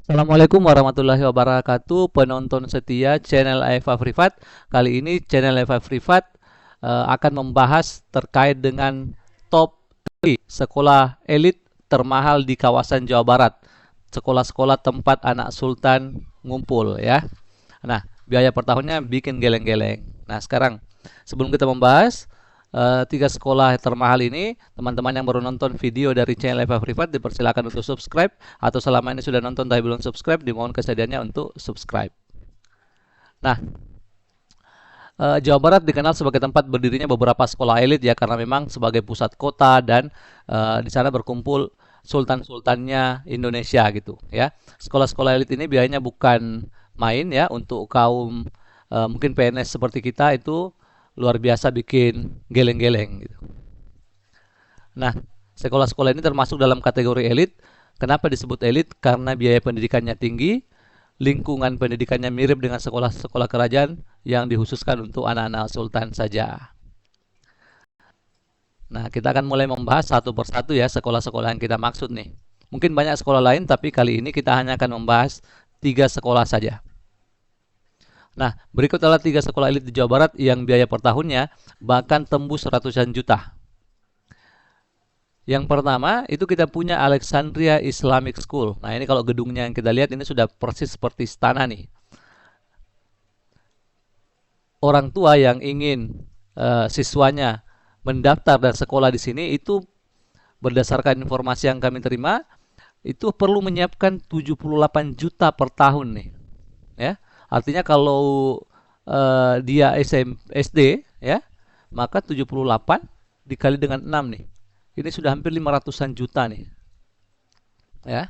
Assalamualaikum warahmatullahi wabarakatuh, penonton setia channel Eva Privat. Kali ini channel Eva Privat akan membahas terkait dengan top 3 sekolah elit termahal di kawasan Jawa Barat. Sekolah-sekolah tempat anak sultan ngumpul ya. Nah, biaya per tahunnya bikin geleng-geleng. Nah, sekarang sebelum kita membahas tiga sekolah termahal ini, teman-teman yang baru nonton video dari channel Eva Privat dipersilakan untuk subscribe, atau selama ini sudah nonton tapi belum subscribe dimohon kesediaannya untuk subscribe. Nah, Jawa Barat dikenal sebagai tempat berdirinya beberapa sekolah elit ya, karena memang sebagai pusat kota dan di sana berkumpul sultan-sultannya Indonesia gitu ya. Sekolah-sekolah elit ini biayanya bukan main ya. Untuk kaum mungkin PNS seperti kita itu luar biasa bikin geleng-geleng gitu. Nah, sekolah-sekolah ini termasuk dalam kategori elit. Kenapa disebut elit? Karena biaya pendidikannya tinggi, lingkungan pendidikannya mirip dengan sekolah-sekolah kerajaan yang dikhususkan untuk anak-anak sultan saja. Nah, kita akan mulai membahas satu persatu ya sekolah-sekolah yang kita maksud nih. Mungkin banyak sekolah lain, tapi kali ini kita hanya akan membahas 3 sekolah saja. Nah, berikut adalah 3 sekolah elit di Jawa Barat yang biaya per tahunnya bahkan tembus ratusan juta. Yang pertama itu kita punya Alexandria Islamic School. Nah, ini kalau gedungnya yang kita lihat ini sudah persis seperti istana nih. Orang tua yang ingin siswanya mendaftar dan sekolah di sini itu berdasarkan informasi yang kami terima itu perlu menyiapkan 78 juta per tahun nih, ya. Artinya kalau dia SD ya, maka 78 dikali dengan 6 nih. Ini sudah hampir 500-an juta nih, ya.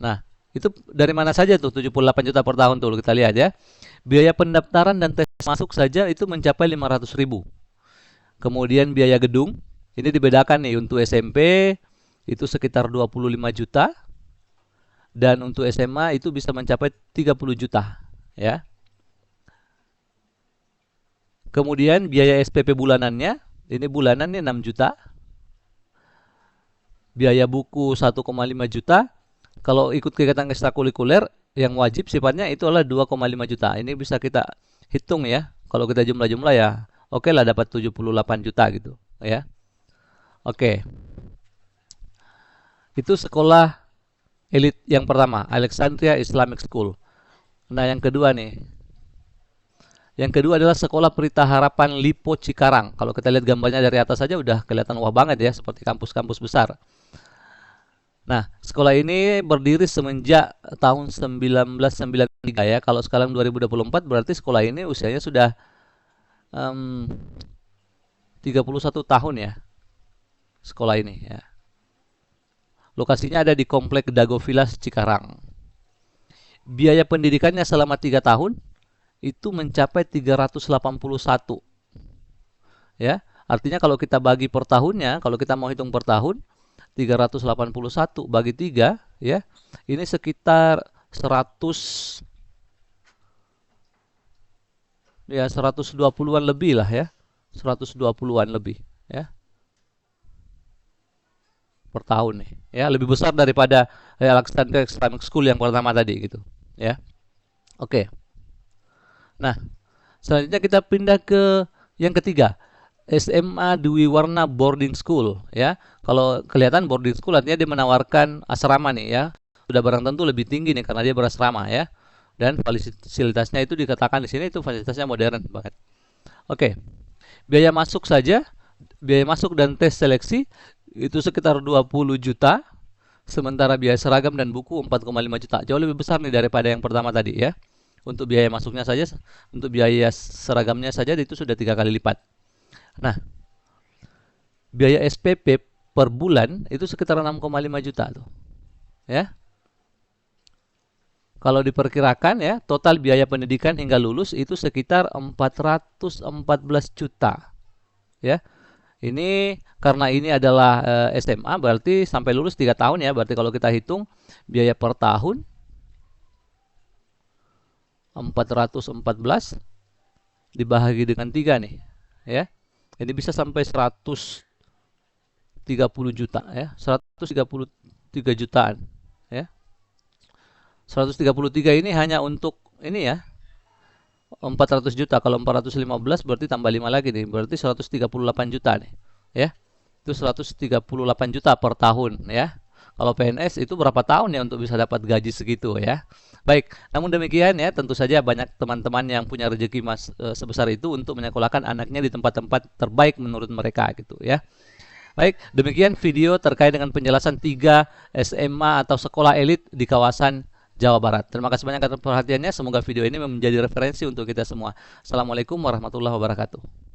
Nah, itu dari mana saja tuh 78 juta per tahun tuh kita lihat ya. Biaya pendaftaran dan tes masuk saja itu mencapai 500.000. Kemudian biaya gedung, ini dibedakan nih, untuk SMP itu sekitar 25 juta dan untuk SMA itu bisa mencapai 30 juta ya. Kemudian biaya SPP bulanannya, ini bulanannya 6 juta. Biaya buku 1,5 juta. Kalau ikut kegiatan ekstrakurikuler yang wajib sifatnya itu adalah 2,5 juta. Ini bisa kita hitung ya. Kalau kita jumlah-jumlah ya, oke lah dapat 78 juta gitu ya. Oke. Itu sekolah elit yang pertama, Alexandria Islamic School. Nah, yang kedua nih. Yang kedua adalah Sekolah Pelita Harapan Lipo Cikarang. Kalau kita lihat gambarnya dari atas saja udah kelihatan wah banget ya, seperti kampus-kampus besar. Nah, sekolah ini berdiri semenjak tahun 1993 ya. Kalau sekarang 2024 berarti sekolah ini usianya sudah um, 31 tahun ya. Sekolah ini ya. Lokasinya ada di Komplek Dago Villas Cikarang. Biaya pendidikannya selama 3 tahun itu mencapai 381 ya. Artinya kalau kita bagi per tahunnya, kalau kita mau hitung per tahun, 381 bagi 3 ya. Ini sekitar 100 ya, 120-an lebih lah ya. 120-an lebih ya per tahun nih. Ya, lebih besar daripada Alexandria Islamic School yang pertama tadi gitu ya. Oke. Nah, selanjutnya kita pindah ke yang ketiga, SMA Dwi Warna Boarding School ya. Kalau kelihatan boarding school artinya dia menawarkan asrama nih ya. Sudah barang tentu lebih tinggi nih karena dia berasrama ya. Dan fasilitasnya itu dikatakan di sini itu fasilitasnya modern banget. Oke. Biaya masuk saja, biaya masuk dan tes seleksi itu sekitar 20 juta. Sementara biaya seragam dan buku 4,5 juta. Jauh lebih besar nih daripada yang pertama tadi ya. Untuk biaya masuknya saja, untuk biaya seragamnya saja itu sudah 3 kali lipat. Nah, biaya SPP per bulan itu sekitar 6,5 juta tuh. Ya. Kalau diperkirakan ya, total biaya pendidikan hingga lulus itu sekitar 414 juta. Ya. Ini karena ini adalah SMA, berarti sampai lulus 3 tahun ya. Berarti kalau kita hitung biaya per tahun 414 dibagi dengan 3 nih, ya. Ini bisa sampai 130 juta ya, 133 jutaan ya. 133 ini hanya untuk ini ya, 400 juta. Kalau 415 berarti tambah 5 lagi nih. Berarti 138 juta nih. Ya. Itu 138 juta per tahun ya. Kalau PNS itu berapa tahun ya untuk bisa dapat gaji segitu ya. Baik, namun demikian ya, tentu saja banyak teman-teman yang punya rezeki sebesar itu untuk menyekolahkan anaknya di tempat-tempat terbaik menurut mereka gitu ya. Baik, demikian video terkait dengan penjelasan 3 SMA atau sekolah elit di kawasan Jawa Barat. Terima kasih banyak atas perhatiannya. Semoga video ini menjadi referensi untuk kita semua. Assalamualaikum warahmatullahi wabarakatuh.